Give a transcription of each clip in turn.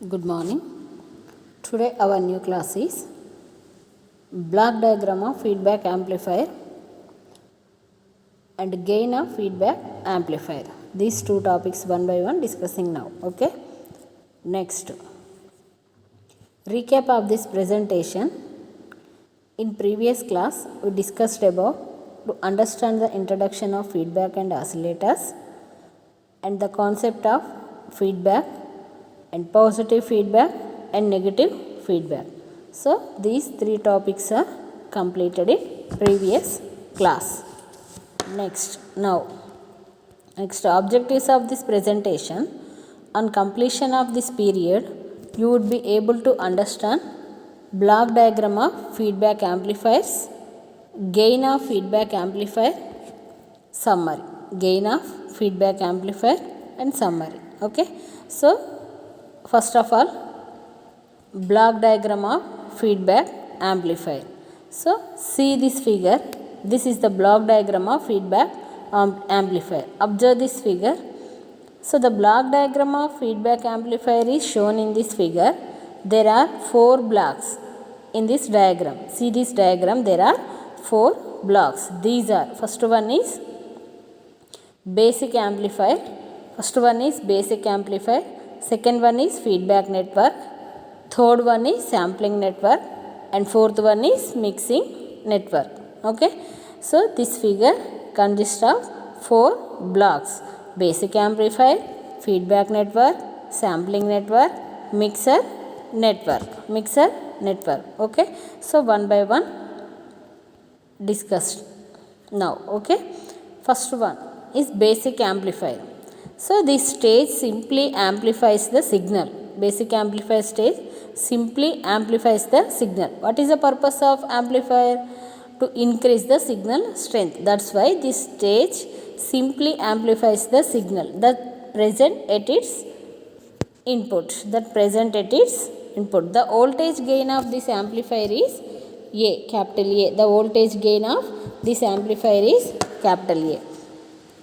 Good morning. Today our new class is block diagram of feedback amplifier and gain of feedback amplifier. These two topics one by one discussing now. Okay. Next, recap of this presentation. In previous class we discussed about to understand the introduction of feedback and oscillators and the concept of feedback and positive feedback and negative feedback. So these three topics are completed in previous class. Next objectives of this presentation. On completion of this period, you would be able to understand block diagram of feedback amplifiers, gain of feedback amplifier, summary, gain of feedback amplifier and summary. Okay. So first of all, block diagram of feedback amplifier. So see this figure. This is the block diagram of feedback amplifier. Observe this figure. So the block diagram of feedback amplifier is shown in this figure. There are 4 blocks in this diagram. See this diagram, there are 4 blocks. These are, first one is basic amplifier. Second one is feedback network. Third one is sampling network. And fourth one is mixing network. Okay. So this figure consists of 4 blocks. Basic amplifier, feedback network, sampling network, mixer network. Okay. So one by one discussed now. Okay. First one is basic amplifier. So this stage simply amplifies the signal. Basic amplifier stage simply amplifies the signal. What is the purpose of amplifier? To increase the signal strength. That's why this stage simply amplifies the signal that present at its input. The voltage gain of this amplifier is A, capital A. The voltage gain of this amplifier is capital A.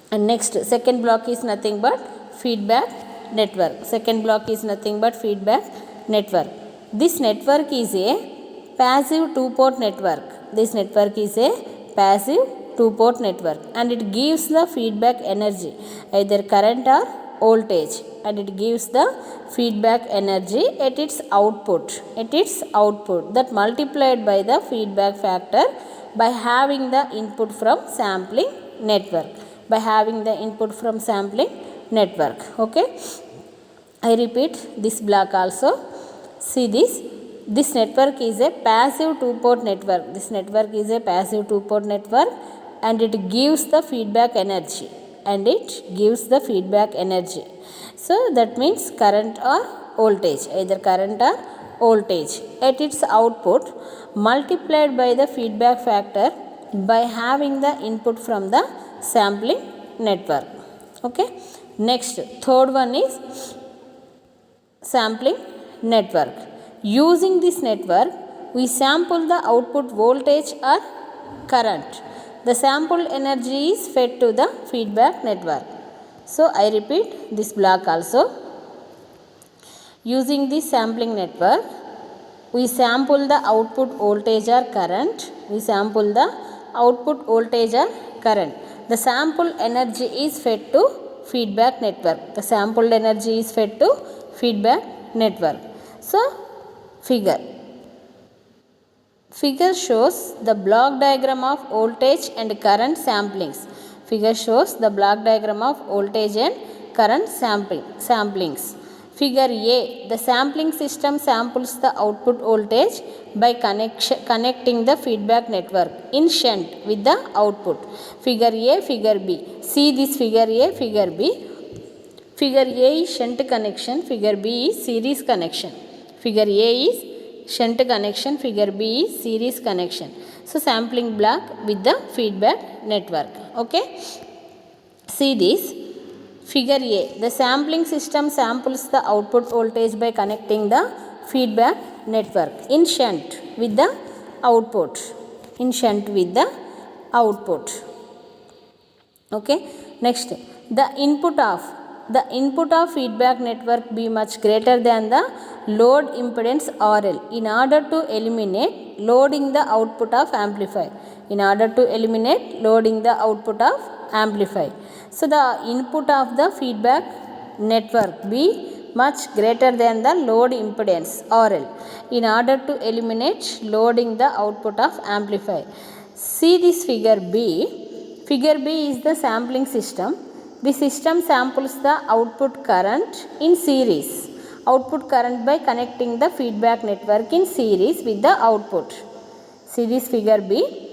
And next, second block is nothing but feedback network. This network is a passive 2-port network. And it gives the feedback energy, either current or voltage, and it gives the feedback energy at its output that multiplied by the feedback factor by having the input from sampling network. Okay. I repeat this block also. See this network is a passive 2-port network. And it gives the feedback energy. So that means current or voltage, either current or voltage at its output multiplied by the feedback factor by having the input from the sampling network. Okay. Next, third one is sampling network. Using this network, we sample the output voltage or current. The sampled energy is fed to the feedback network. So I repeat this block also. Using this sampling network, we sample the output voltage or current. The sampled energy is fed to feedback network. So Figure shows the block diagram of voltage and current samplings. Figure A, the sampling system samples the output voltage by connecting the feedback network in shunt with the output. Figure A, figure B. See this figure A, figure B. Figure A is shunt connection, figure B is series connection. Figure A is shunt connection, figure B is series connection. So sampling block with the feedback network. Okay. See this figure A. The sampling system samples the output voltage by connecting the feedback network in shunt with the output. Okay. Next, the input of the input of feedback network be much greater than the load impedance RL in order to eliminate loading the output of amplifier. In order to eliminate loading the output of amplifier. So the input of the feedback network be much greater than the load impedance RL in order to eliminate loading the output of amplifier. See this figure B. Figure B is the sampling system. The system samples the output current in series. Output current by connecting the feedback network in series with the output. See this figure B.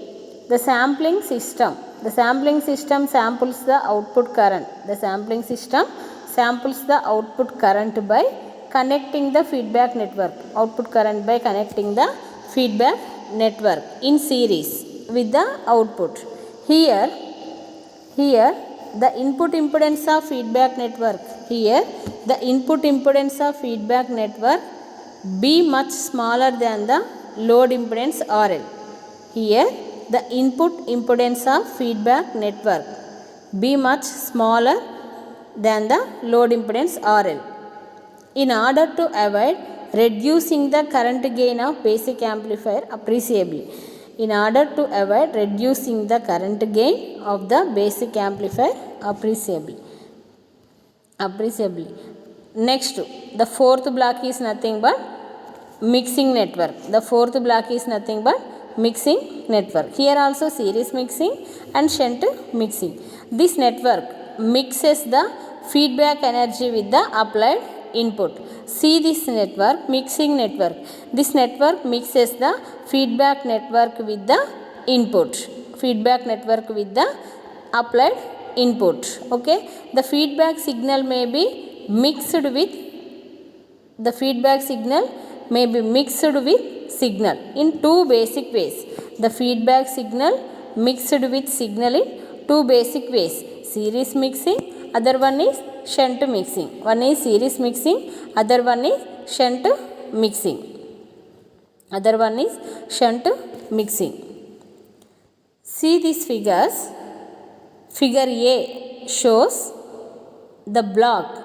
The sampling system. The sampling system samples the output current. The sampling system samples the output current by connecting the feedback network. Output current by connecting the feedback network in series with the output. Here the input impedance of feedback network. Here the input impedance of feedback network be much smaller than the load impedance RL. Here the input impedance of feedback network be much smaller than the load impedance RL. In order to avoid reducing the current gain of basic amplifier appreciably. In order to avoid reducing the current gain of the basic amplifier appreciably. Next, the fourth block is nothing but mixing network. The fourth block is nothing but mixing network. Here also series mixing and shunt mixing. This network mixes the feedback energy with the applied input. See this network, mixing network. This network mixes the feedback network with the input. Feedback network with the applied input. Okay. The feedback signal may be mixed with signal in two basic ways. The feedback signal mixed with signal in two basic ways. Series mixing, other one is shunt mixing. One is series mixing, other one is shunt mixing. See these figures. Figure A shows the block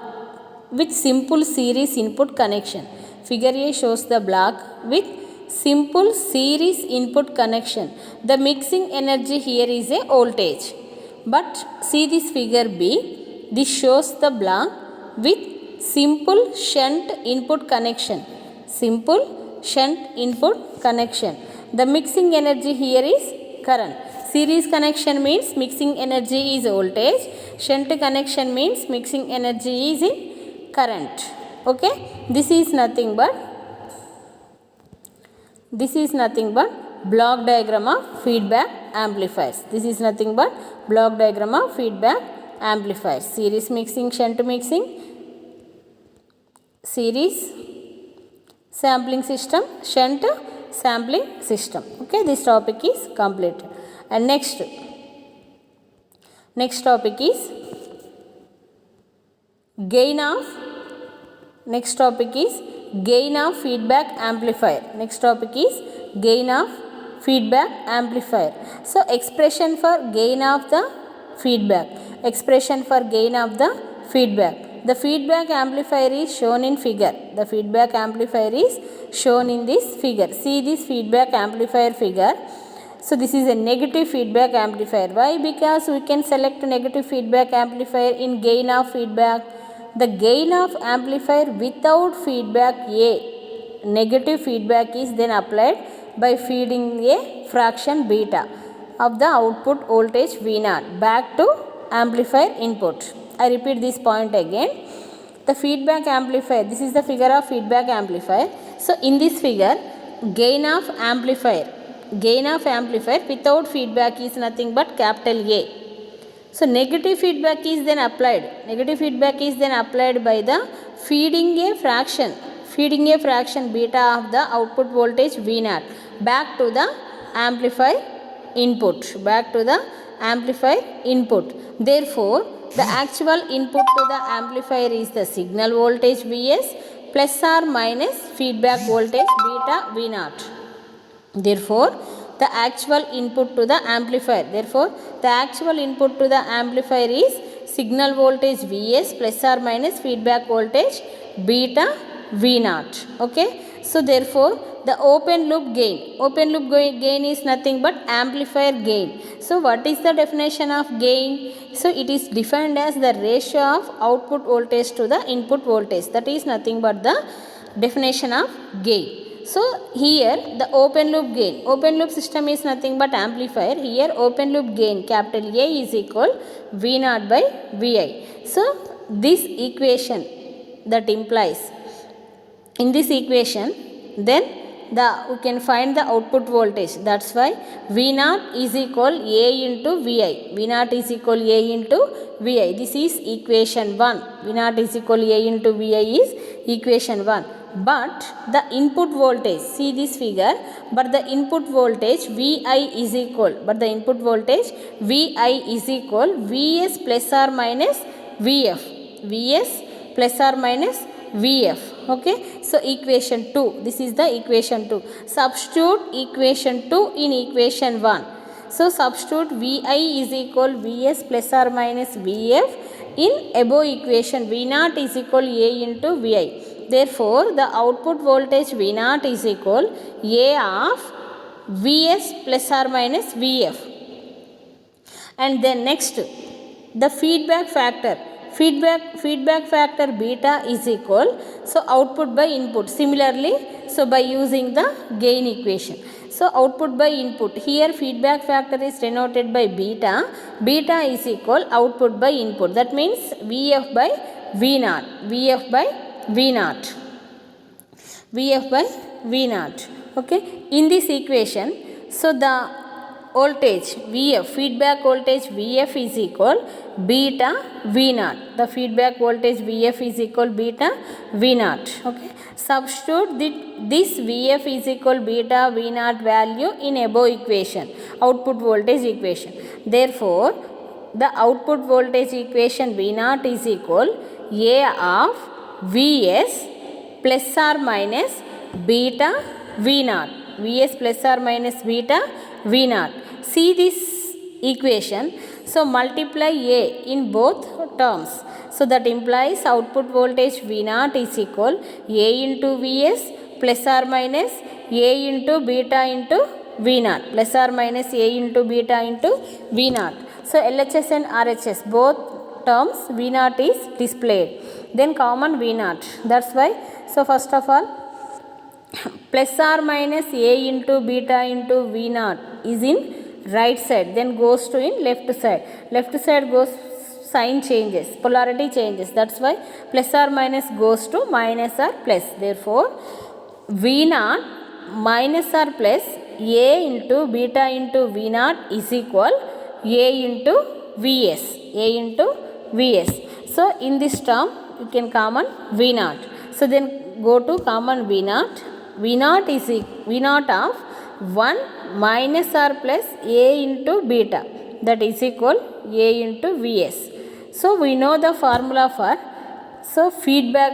with simple series input connection. Figure A shows the block with simple series input connection. The mixing energy here is a voltage. But see this figure B. This shows the block with simple shunt input connection. The mixing energy here is current. Series connection means mixing energy is voltage. Shunt connection means mixing energy is in current. Okay. This is nothing but block diagram of feedback amplifiers. Series mixing, shunt mixing, series sampling system, shunt sampling system. Okay, this topic is completed. And next topic is gain of feedback amplifier. So expression for gain of the feedback. The feedback amplifier is shown in figure. See this feedback amplifier figure. So this is a negative feedback amplifier. Why? Because we can select negative feedback amplifier in gain of feedback. The gain of amplifier without feedback A, negative feedback is then applied by feeding a fraction beta of the output voltage V0 back to amplifier input. I repeat this point again. The feedback amplifier, this is the figure of feedback amplifier. So in this figure, gain of amplifier without feedback is nothing but capital A. So negative feedback is then applied by the feeding a fraction beta of the output voltage V0 back to the amplifier input. Therefore, the actual input to the amplifier is the signal voltage Vs plus or minus feedback voltage beta V0. Therefore, the actual input to the amplifier is signal voltage Vs plus or minus feedback voltage beta V naught. Okay, so therefore the open loop gain is nothing but amplifier gain. So what is the definition of gain? So it is defined as the ratio of output voltage to the input voltage. That is nothing but the definition of gain. So here the open loop system is nothing but amplifier. Here open loop gain capital A is equal V naught by Vi. So this equation that implies, in this equation, then we can find the output voltage. That's why V naught is equal A into Vi. V naught is equal A into Vi. This is equation 1. V naught is equal A into Vi is equation 1. But the input voltage, see this figure, but the input voltage Vi is equal, Vs plus or minus Vf. Vs plus or minus Vf. Okay, so equation 2, this is the equation 2. Substitute equation 2 in equation 1. So substitute Vi is equal Vs plus or minus Vf in above equation. V naught is equal A into Vi. Therefore the output voltage V naught is equal A of Vs plus or minus Vf. And then next, the feedback factor beta is equal, so output by input. Similarly, so by using the gain equation, so output by input, here feedback factor is denoted by beta is equal output by input. That means Vf by V naught. Okay, in this equation, so the voltage Vf, feedback voltage Vf is equal beta V naught. The feedback voltage Vf is equal beta V naught. Okay, substitute this Vf is equal beta V naught value in above equation, output voltage equation. Therefore the output voltage equation V naught is equal A of Vs plus or minus beta V naught. Vs plus or minus beta V naught. See this equation, so multiply A in both terms. So that implies output voltage V naught is equal A into Vs plus or minus A into beta into V naught, plus or minus A into beta into V naught. So LHS and RHS, both terms V naught is displayed. Then common V naught. That's why, so first of all, plus or minus A into beta into V naught is in right side, then goes to in left side. Left side goes, sign changes, polarity changes. That's why plus or minus goes to minus or plus. Therefore V naught minus or plus A into beta into V naught is equal A into Vs. So in this term you can common V naught. So then go to common V naught. V naught is V naught of 1 minus or plus A into beta, that is equal A into Vs. So we know the formula for, so feedback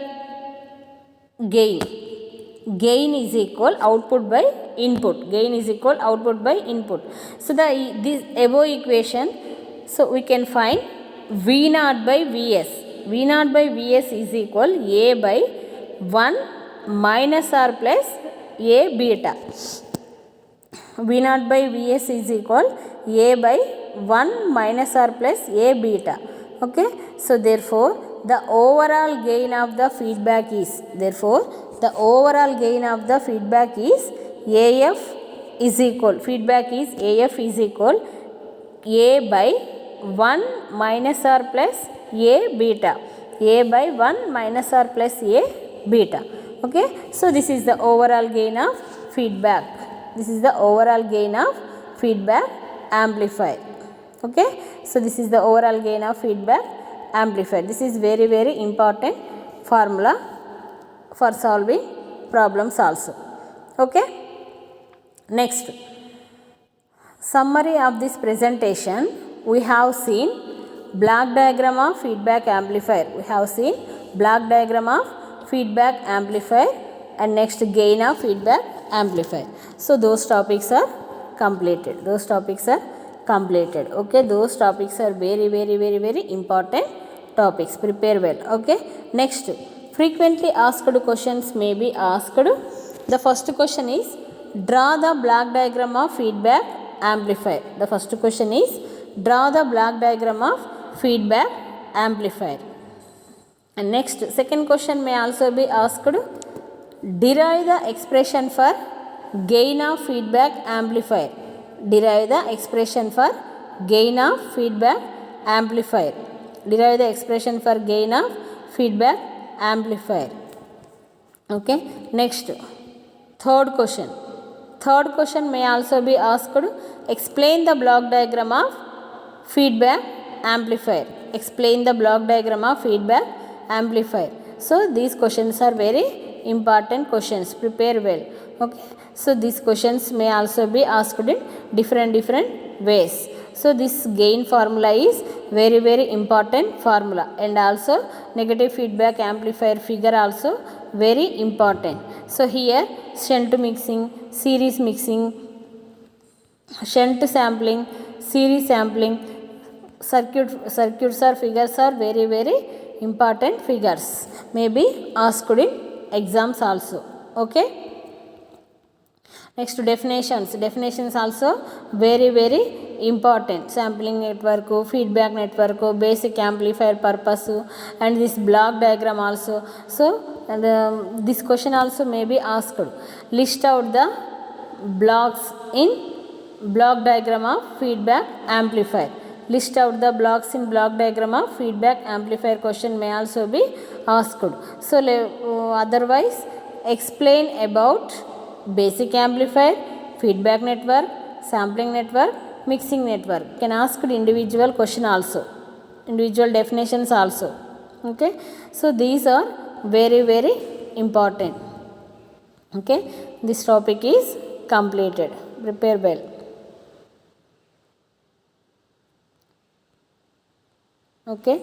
gain is equal output by input. So this above equation, so we can find V naught by Vs. V naught by Vs is equal A by 1 minus or plus A beta. V naught by Vs is equal A by 1 minus or plus A beta. Okay, so therefore the overall gain of the feedback is, AF is equal, AF is equal A by 1 minus or plus A beta. Okay, so this is the overall gain of feedback. Amplifier. Okay, so this is the overall gain of feedback amplifier. This is very, very important formula for solving problems also. Okay, next, summary of this presentation. We have seen block diagram of feedback amplifier. And next, gain of feedback amplifier. So those topics are completed. completed. Okay, those topics are very very important topics. Prepare well. Okay, next, frequently asked questions may be asked. The first question is, draw the block diagram of feedback amplifier. The first question is, draw the block diagram of feedback amplifier. And next, second question may also be asked, derive the expression for gain of feedback amplifier. Derive the expression for gain of feedback amplifier. Derive the expression for gain of feedback amplifier. Okay, next, third question. Third question may also be asked, explain the block diagram of feedback amplifier. Explain the block diagram of feedback amplifier. So these questions are very important questions. Prepare well. Okay, so these questions may also be asked in different ways. So this gain formula is very important formula, and also negative feedback amplifier figure also very important. So here shunt mixing, series mixing, shunt sampling, series sampling, circuits or figures are very important figures, may be asked in exams also. Okay, next, definitions. Definitions also very important. Sampling network, feedback network, basic amplifier purpose, and this block diagram also. So and this question also may be asked, list out the blocks in block diagram of feedback amplifier. List out the blocks in block diagram of feedback amplifier question may also be asked. So otherwise, explain about basic amplifier, feedback network, sampling network, mixing network. Can ask individual question also, individual definitions also. Okay, so these are very important. Okay, this topic is completed. Prepare well. Okay,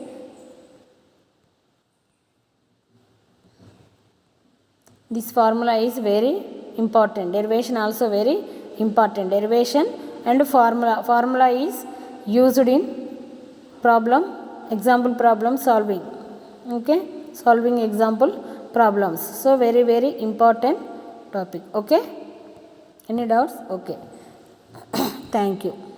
this formula is very important. Derivation also very important. Derivation and formula is used in example problem solving. Okay, solving example problems. So very important topic. Okay, any doubts? Okay. Thank you.